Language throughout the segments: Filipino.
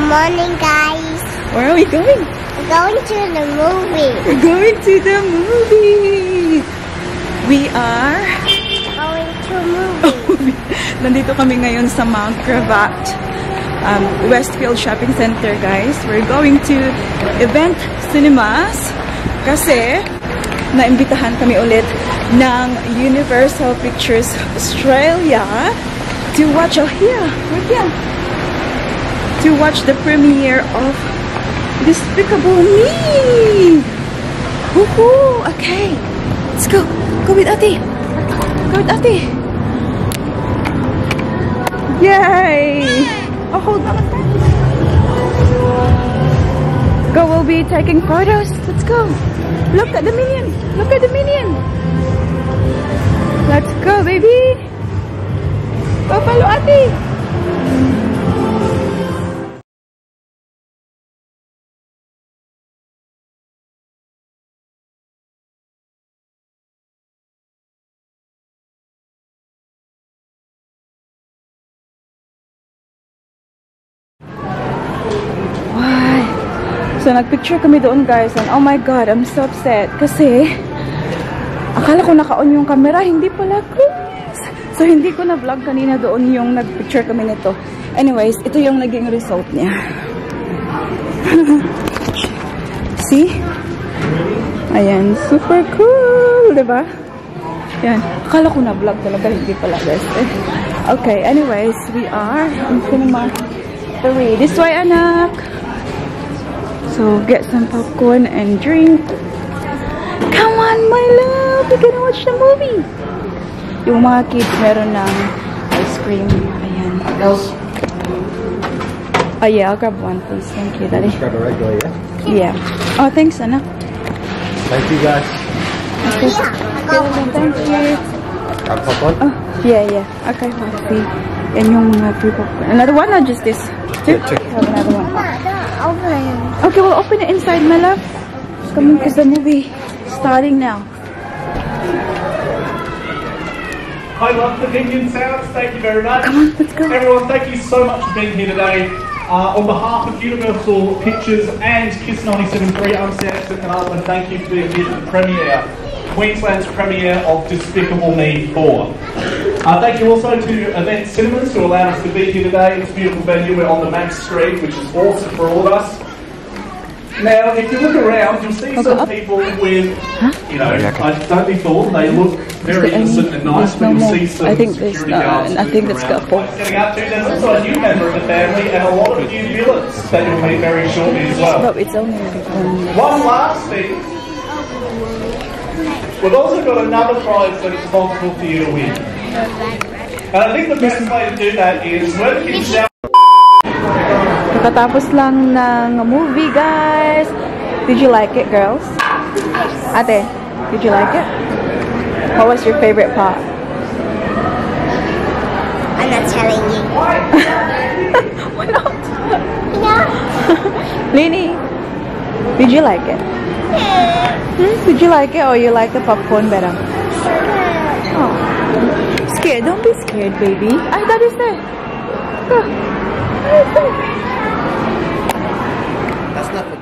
morning, guys. Where are we going? We're going to the movie. We're going to the movie. We are Going to movie. nandito kami ngayon sa Mount Cravat Westfield Shopping Center, guys. We're going to Event Cinemas kasi naimbitahan kami ulit ng Universal Pictures Australia to watch, to watch the premiere of Despicable Me. Woohoo! Okay, let's go. Go with Ate. Go with Ate. Yay! Oh, hold on. Go, we'll be taking photos. Let's go. Look at the minion. Look at the minion. Let's go, baby. Go follow Ate. So, nagpicture kami doon, guys. And oh my God, I'm so upset. Kasi, akala ko naka-on yung camera. Hindi pala, guys. So, hindi ko na-vlog kanina doon yung nagpicture kami nito. Anyways, ito yung naging result niya. See? Ayan, super cool. Diba? Ayan. Akala ko na-vlog talaga. Hindi pala, guys. Okay, anyways, we are in Cinema 3. This way, anak. So, get some popcorn and drink. Come on, my love! We're gonna watch the movie! Yung mga kids, meron ng ice cream. Ayan. Oh, yeah, I'll grab one, please. Thank you, Daddy. Just grab a regular, yeah? Yeah. Oh, thanks, Anna. Thank you, guys. Okay. Thank you. Grab popcorn? Oh, yeah. Okay, let's see. And yung free popcorn. Another one or just this? Two? Have another one. Okay, we'll open it inside, my love. Come on, because the movie starting now. I love the Minion sounds. Thank you very much. Come on, let's go. Everyone, thank you so much for being here today. On behalf of Universal Pictures and Kiss 97.3, I'm Samson and thank you for being here at the premiere, Queensland's premiere of Despicable Me 4. Thank you also to Event Cinemas who allowed us to be here today. It's a beautiful venue. We're on the Max Street, which is awesome for all of us. Now, if you look around, you'll see some people with, you know, I don't be fooled, they look very innocent and nice, but you'll see some security guards moving around. Getting up to, there's also a new member of the family and a lot of new villains that you'll meet very shortly as well. One last thing, we've also got another prize that is possible for you to win. And I think the best way to do that is when the kids down. Nakatapos lang ng movie, guys. Did you like it, girls? Ate, did you like it? What was your favorite part? I'm not telling you. Why not? Yeah. Lini, did you like it? Did you like it or you like the popcorn better? Oh. Scared? Don't be scared, baby. Ay, Daddy's there. That's not what...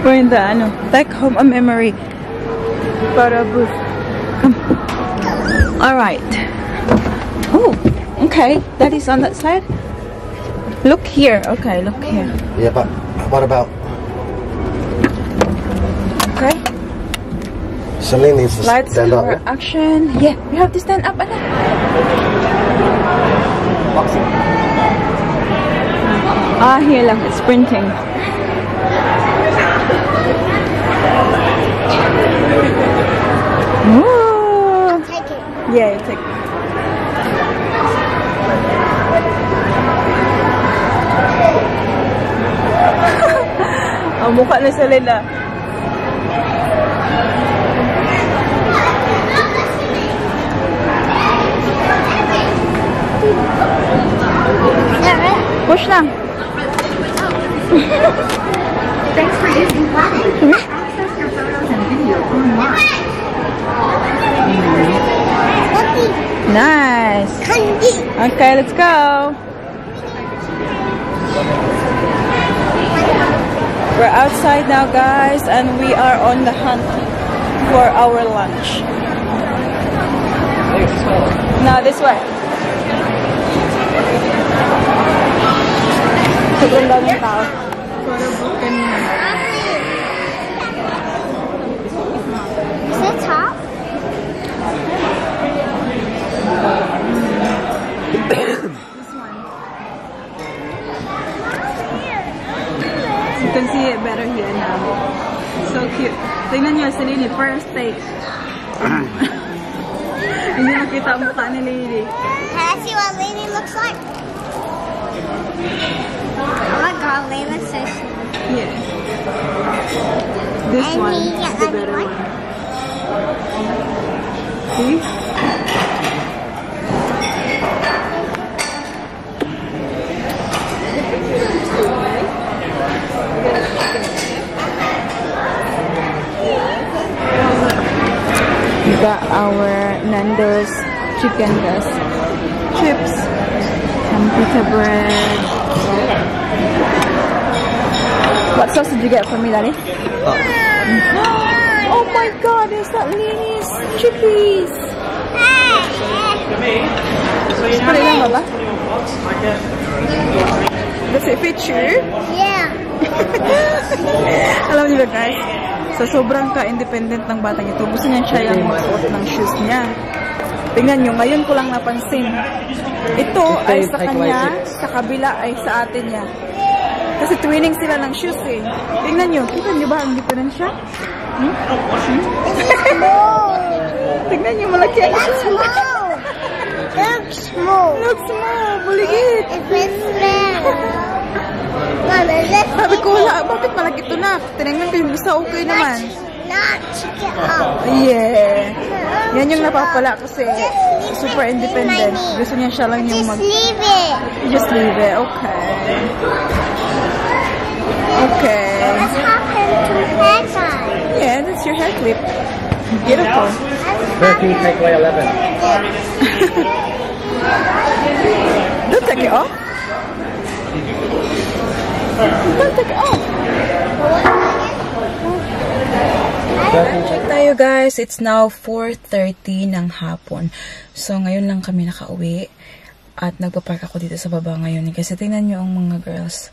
We're in the Back Home a Memory photo booth. Come. Alright. Oh, okay. Daddy's on that side. Look here. Okay, look here. Yeah, but what about... Okay. Celine needs to Lights, stand up. camera, action. Yeah, we have to stand up. Here lang. It's sprinting. Woo! Take it. Yeah, you take it. Ang mukha na sa Lila. Push lang. Thanks for using Cloud. Access your photos and video online. Nice. Candy. Okay, let's go. We're outside now, guys, and we are on the hunt for our lunch. Now this way. Sobrang daming tao. Is it top? You can see it better here now. So cute. Tingnan nyo, si Lily, first take. Hindi nakita ang mukha ni Lily. Can I see what Lily looks like? Oh my god, Layla's so small. Yeah. This And one me, is yeah, the and better what? one. See? We got our Nando's chicken breast, chips, some pita bread. What sauce did you get for me, Daddy? Oh my god, is that Lily's chippies? Put it on, Baba. Does it fit you? Yeah. Alam niyo ba, guys? So, sobrang ka-independent ng batang ito. Gusto niya siya yung magsuot ng shoes niya. Tingnan nyo, ngayon ko lang napansin. Ito ay sa kanya, sa kabila ay sa atin niya. Kasi twinning sila ng shoes eh. Tingnan nyo ba ang difference siya? Tingnan nyo, malaki ang That's small. Looks small. Looks small, buligid. It's very small. Mama, let's Sabi ko, wala, bakit malaki ito na? Tinignan ko yung isa, okay naman. not check it out. Yeah. Yan yung napapala kasi super independent. Gusto niya siya lang yung Just leave it. Just leave it. Okay. Okay. What happened to hair tie? Yeah, that's your hair clip. Beautiful. Turkey takeaway 11. Don't take it off. Don't take it off. Check tayo, guys. It's now 4:30 ng hapon. So, ngayon lang kami nakauwi. At nagpapark ako dito sa baba ngayon. Kasi tingnan nyo ang mga girls.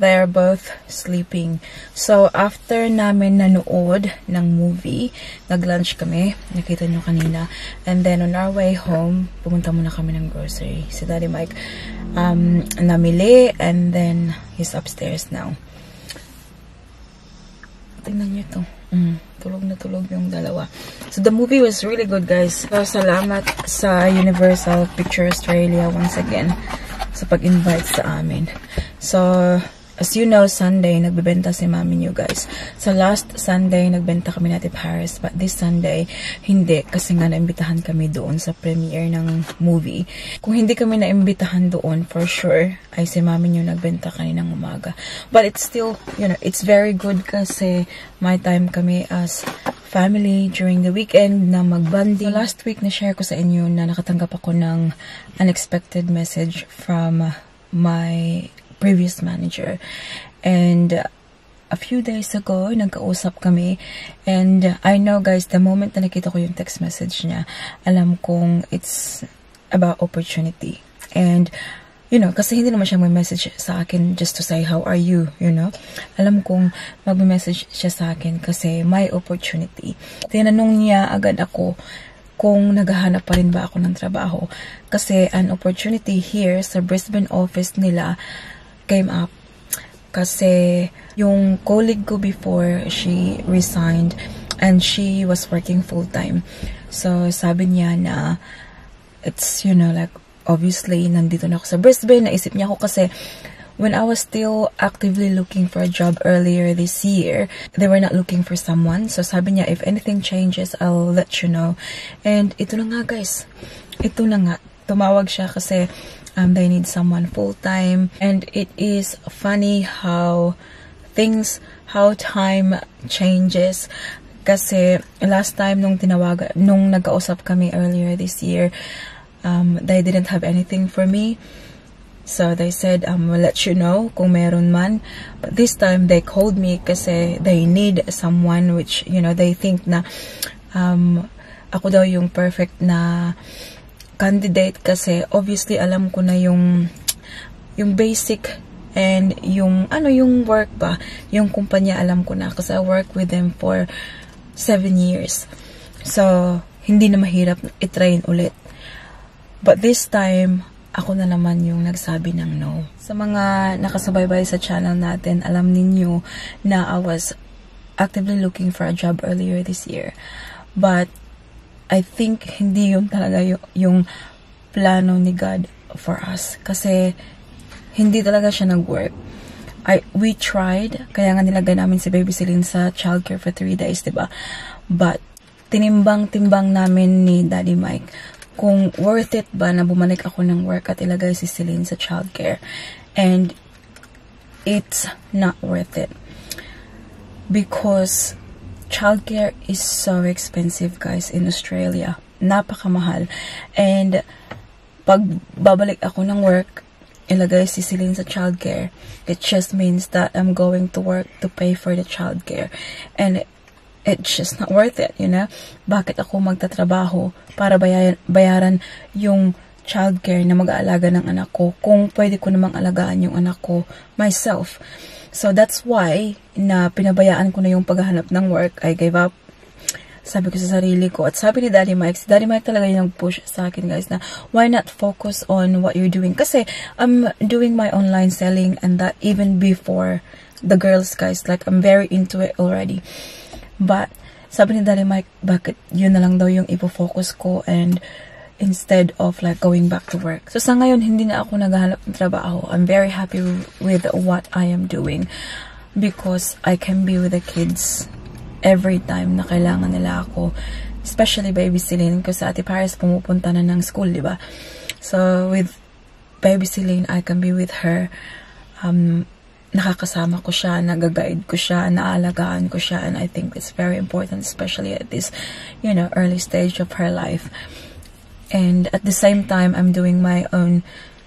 They are both sleeping. So, after namin nanood ng movie, nag-lunch kami. Nakita nyo kanina. And then, on our way home, pumunta muna kami ng grocery. Si Daddy Mike namili. And then, he's upstairs now. Tingnan nyo ito. Tulog na tulog yung dalawa. So, the movie was really good, guys. So, salamat sa Universal Pictures Australia once again sa pag-invite sa amin. So, as you know, Sunday, nagbebenta si mami niyo, guys. Sa last Sunday, nagbenta kami natin Paris. But this Sunday, hindi. Kasi nga, naimbitahan kami doon sa premiere ng movie. Kung hindi kami naimbitahan doon, for sure, ay si mami niyo nagbenta kaninang umaga. But it's still, you know, it's very good kasi may time kami as family during the weekend na mag-bonding. So, last week, na-share ko sa inyo na nakatanggap ako ng unexpected message from my previous manager. And a few days ago, nagkausap kami. And I know, guys, the moment na nakita ko yung text message niya, alam kong it's about opportunity. And, you know, kasi hindi naman siya may message sa akin just to say, how are you, you know? Alam kong mag-message siya sa akin kasi may opportunity. Tinanong niya agad ako kung naghahanap pa rin ba ako ng trabaho. Kasi an opportunity here sa Brisbane office nila came up kasi yung colleague ko before, she resigned and she was working full-time. So, sabi niya na it's, you know, like, obviously, nandito na ako sa Brisbane. Naisip niya ako kasi when I was still actively looking for a job earlier this year, they were not looking for someone. So, sabi niya, if anything changes, I'll let you know. And ito na nga, guys. Ito na nga. tumawag siya kasi they need someone full-time. And it is funny how time changes. Kasi last time nung nagkausap kami earlier this year, they didn't have anything for me. So they said, we'll let you know kung meron man. But this time they called me kasi they need someone which, you know, they think na ako daw yung perfect na candidate kasi obviously alam ko na yung basic and yung work ba, yung kumpanya alam ko na kasi I work with them for 7 years. So, hindi na mahirap i-train ulit. But this time, ako na naman yung nagsabi ng no. Sa mga nakasubaybay sa channel natin, alam ninyo na I was actively looking for a job earlier this year. But, I think hindi yun talaga yung plano ni God for us. Kasi, hindi talaga siya nag-work. We tried, kaya nga nilagay namin si Baby Celine sa childcare for 3 days, diba? But, tinimbang-timbang namin ni Daddy Mike kung worth it ba na bumalik ako ng work at ilagay si Celine sa childcare. And, it's not worth it. Because, childcare is so expensive, guys, in Australia. Napakamahal. And, pag babalik ako ng work, ilagay si Celine sa childcare, it just means that I'm going to work to pay for the childcare. And it's just not worth it, you know? Bakit ako magtatrabaho para bayaran yung childcare na mag-aalaga ng anak ko kung pwede ko namang alagaan yung anak ko myself? So that's why na pinabayaan ko na yung paghahanap ng work. I gave up. Sabi ko sa sarili ko, at sabi ni Daddy Mike, si Daddy Mike talaga yung nag-push sa akin, guys, na why not focus on what you're doing? Kasi I'm doing my online selling and that even before the girls, guys, like I'm very into it already. But sabi ni Daddy Mike, bakit yun na lang daw yung ipo-focus ko and instead of like going back to work. So sa ngayon, hindi na ako naghahanap ng trabaho. I'm very happy with what I am doing because I can be with the kids every time na kailangan nila ako, especially Baby Celine kasi Ate Paris pumupunta na ng school, diba? So with Baby Celine, I can be with her. Nakakasama ko siya, nag-guide ko siya, naalagaan ko siya, and I think it's very important, especially at this, you know, early stage of her life. And at the same time, I'm doing my own,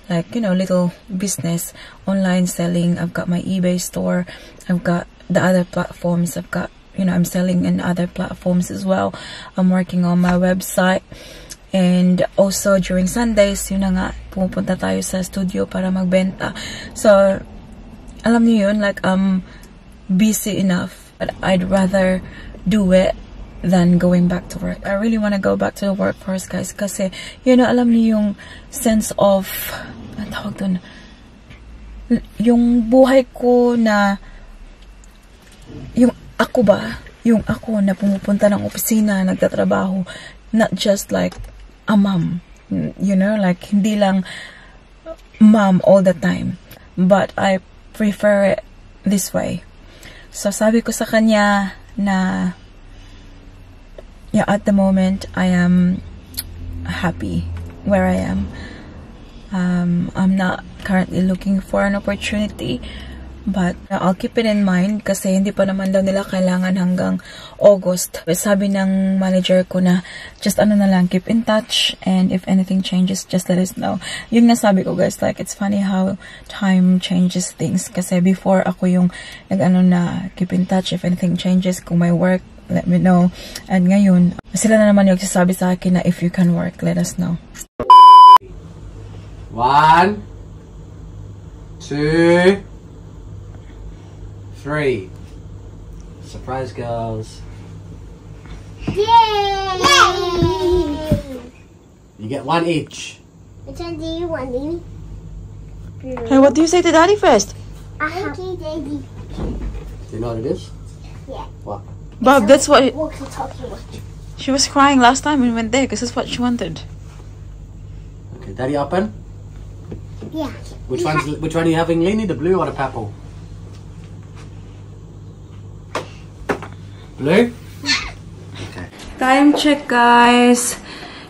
like, you know, little business, online selling. I've got my eBay store. I've got the other platforms. I've got, you know, I'm selling in other platforms as well. I'm working on my website. And also, during Sundays, yun na nga, pumupunta tayo sa studio para magbenta. So, alam niyo yun, like, I'm busy enough. But I'd rather do it than going back to work. I really want to go back to the workforce, guys. Kasi, you know, alam niyo yung sense of, ang tawag dun, yung buhay ko na, yung ako ba, yung ako na pumupunta ng opisina, nagtatrabaho, not just like a mom, you know, like hindi lang mom all the time, but I prefer it this way. So sabi ko sa kanya na, yeah, at the moment, I am happy where I am. I'm not currently looking for an opportunity, but I'll keep it in mind kasi hindi pa naman daw nila kailangan hanggang August. Sabi ng manager ko na just ano na lang, keep in touch, and if anything changes, just let us know. Yun nga sabi ko, guys, like it's funny how time changes things. Kasi before ako yung nag-ano na keep in touch, if anything changes, kung may work, let me know. And ngayon, sila na naman yung sasabi sa akin na if you can work, let us know. 1, 2, 3. Surprise, girls. Yay! You get 1 each. Which one do you want, Daddy? Hey, what do you say to Daddy first? Okay, Daddy. Do you know what it is? Yeah. What? Bob, that's what Walkie-talkie watch. she was crying last time when we went there because that's what she wanted. Okay, Daddy, open. Yeah. Which one are you having, Lenny? The blue or the purple? Blue? Okay. Time check, guys.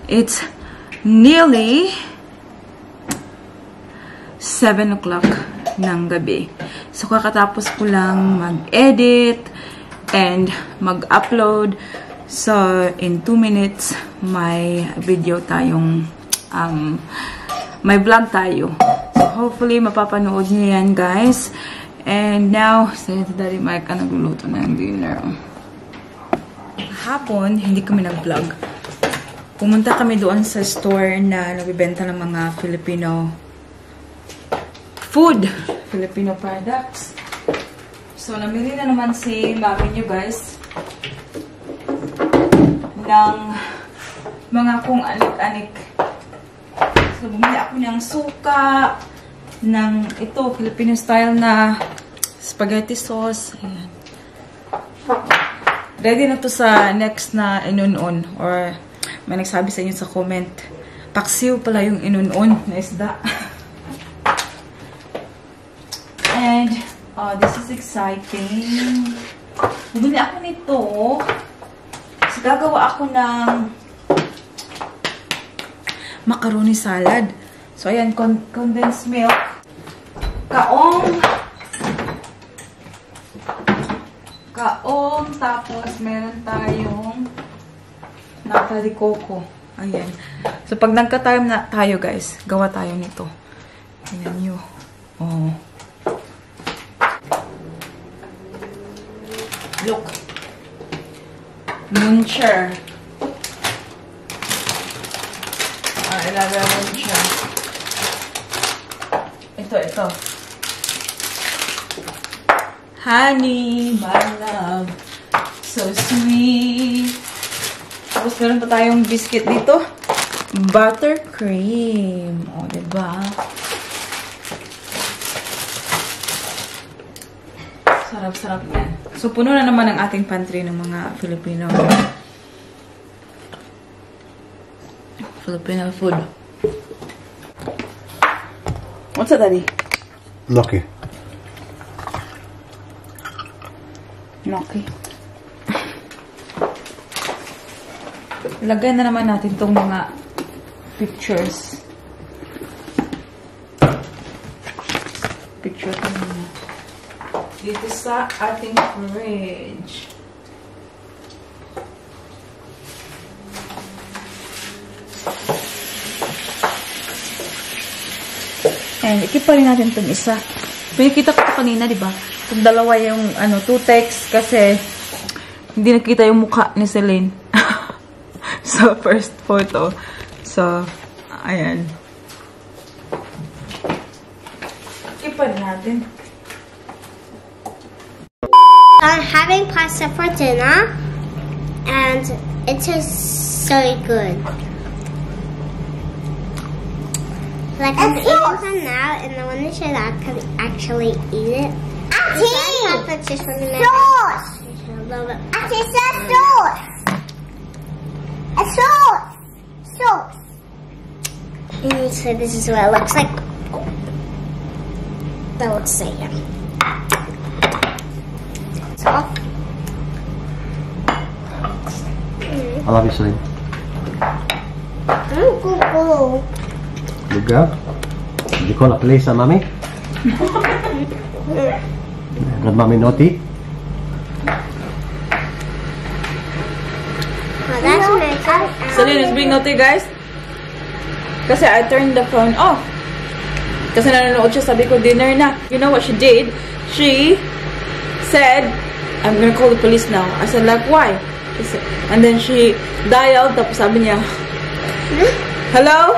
It's nearly 7 o'clock ng gabi. So, kakatapos ko lang mag-edit and mag-upload. So, in 2 minutes, may video tayong, may vlog tayo. So, hopefully, mapapanood niyo yan, guys. And now, si Daddy Mike ang nagluluto ng dinner. Hapon, hindi kami nag-vlog. Pumunta kami doon sa store na nagbibenta ng mga Filipino food. Filipino products. So, namili na naman si mami nyo, guys, ng mga kung anik-anik. So, bumili ako ng suka, ng ito, Filipino style na spaghetti sauce. Ayan. Ready na to sa next na inunon. Or may nagsabi sa inyo sa comment, paksiw pala yung inunon na isda. And, this is exciting. Bumili ako nito. So, gagawa ako ng macaroni salad. So, ayan, condensed milk. Kaong, tapos meron tayong nata de coco. Ayan. So, pag nagka-time na tayo, guys, gawa tayo nito. Ayan nyo. Oh. Look. Muncher. Ilagay muncher. Ito. Honey, my love. So sweet. Tapos meron pa tayong biscuit dito. Buttercream. O, diba? Sarap-sarap yan. So, puno na naman ang ating pantry ng mga Filipino food. What's that, Daddy? Gnocchi. Lagay na naman natin itong mga pictures. Picture ko muna. Dito sa ating fridge. And ikip pa rin natin itong isa. Pinakita ko ito kanina, diba? Itong dalawa yung, two texts kasi hindi nakita yung mukha ni Celine. So, first photo. So, ayan. Ikip pa rin natin. I'm having pasta for dinner, and it tastes so good. Like, I'm eating some now, and I want to show that I can actually eat it. Auntie! Sauce! Auntie, it's a sauce! A sauce! Sauce! So this is what it looks like. That looks so yummy. I love you, Celine. Good girl. Did you call a police on Mommy? Got Mommy naughty? Oh, that's nice. Celine is being naughty, guys. Kasi I turned the phone off. Kasi nanonood siya, sabi ko, dinner na. You know what she did? She said, I'm gonna call the police now. I said, like, why? And then she dialed, tapos sabi niya, hello?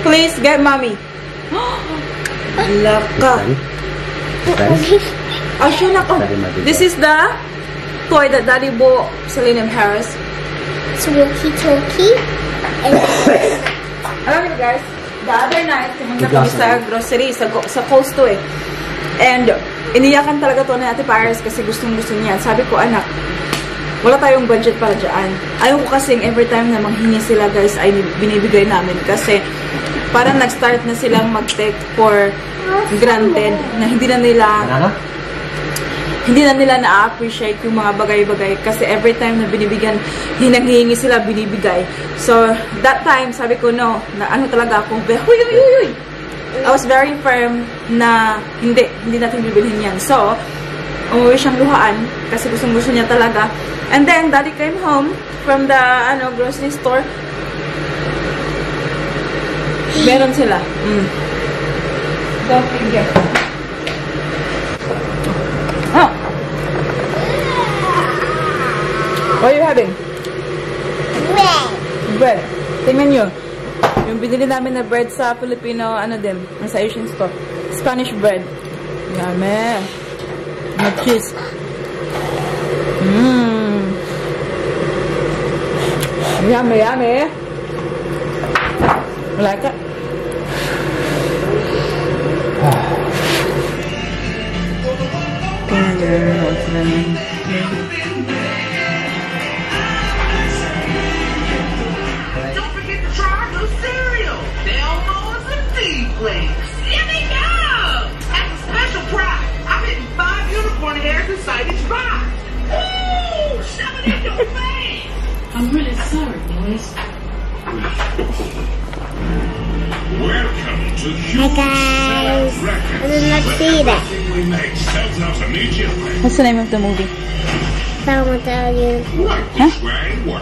Please get mommy. Laka. Oh, siya na ko. This is the toy that Daddy bought Celine in Paris. It's walkie-talkie. Alam niyo guys, the other night, pumunta kami sa grocery, sa Coles to eh. And, iniyakan talaga to na Ate Paris kasi gustong-gusto niya. Sabi ko, anak, wala tayong budget para dyan. Ayaw ko kasing every time na manghingi sila guys ay binibigay namin kasi parang nag-start na silang mag-take for granted na hindi na nila na-appreciate yung mga bagay-bagay kasi every time na binibigyan, hinanghihingi sila, binibigay. So, that time, sabi ko, no, na ano talaga ako, huy! I was very firm na hindi natin bibilhin yan. So, umuwi siyang luhaan kasi gusto niya talaga. And then, Daddy came home from the grocery store. Meron sila. So, here. Oh! What are you having? Bread. Tingnan nyo. Yung binili namin na bread sa Filipino, sa Asian store. Spanish bread. Yummy. With cheese. Yummy, yummy. You like it? Don't forget to try our new cereal. Elmo's and Flakes. Here they go! At a special price, I'm hitting 5 unicorn hairs inside each box. Ooh! Shove it in your face! I'm really sorry, boys. Welcome to Hi guys. I did not see that. What's the name of the movie? Thelma the Unicorn.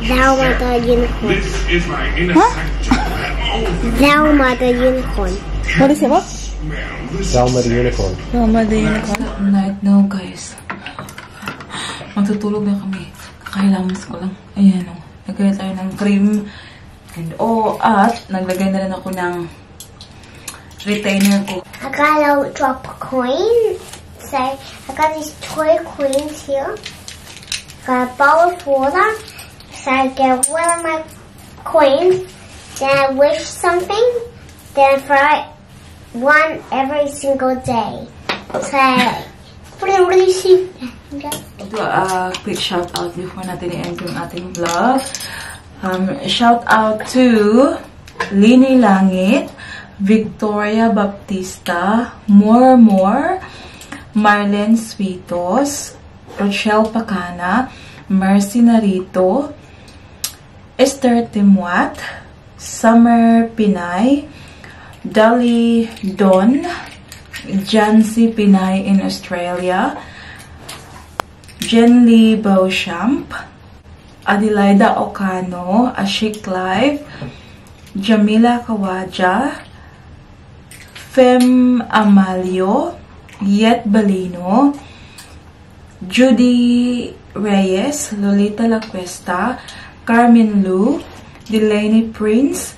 Thelma the Unicorn. This is my inner sanctuary. Thelma the Unicorn. What is it about? Thelma the Unicorn. Thelma the Unicorn. Night now, guys. Magtutulog na kami. Kakailangan ko lang. Ayan o. Naglagay tayo ng cream. And at naglagay na rin ako ng retainer ko. I got a drop coin. So I got these toy coins here. Got a bowl of water. So I get one of my coins. Then I wish something. Then I fry one every single day. So really see. Do a quick shout out before natin i-end yung ating vlog. Shout out to Lini Langit, Victoria Baptista, More, Marlene Suitos, Rochelle Pacana, Mercy Narito, Esther Timuat, Summer Pinay, Dolly Don, Jancy Pinay in Australia, Jenly Beauchamp, Adelaida Ocano, Ashik Live, Jamila Kawaja, Fem Amalio, Yet Balino, Judy Reyes, Lolita La Cuesta, Carmen Lu, Delaney Prince,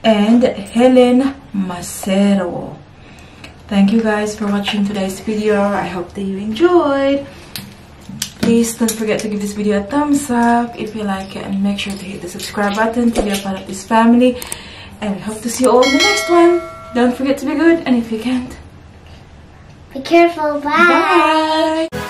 and Helen Macero. Thank you guys for watching today's video. I hope that you enjoyed. Please don't forget to give this video a thumbs up if you like it, and make sure to hit the subscribe button to be a part of this family. And we hope to see you all in the next one. Don't forget to be good, and if you can't, Be careful. Bye. bye!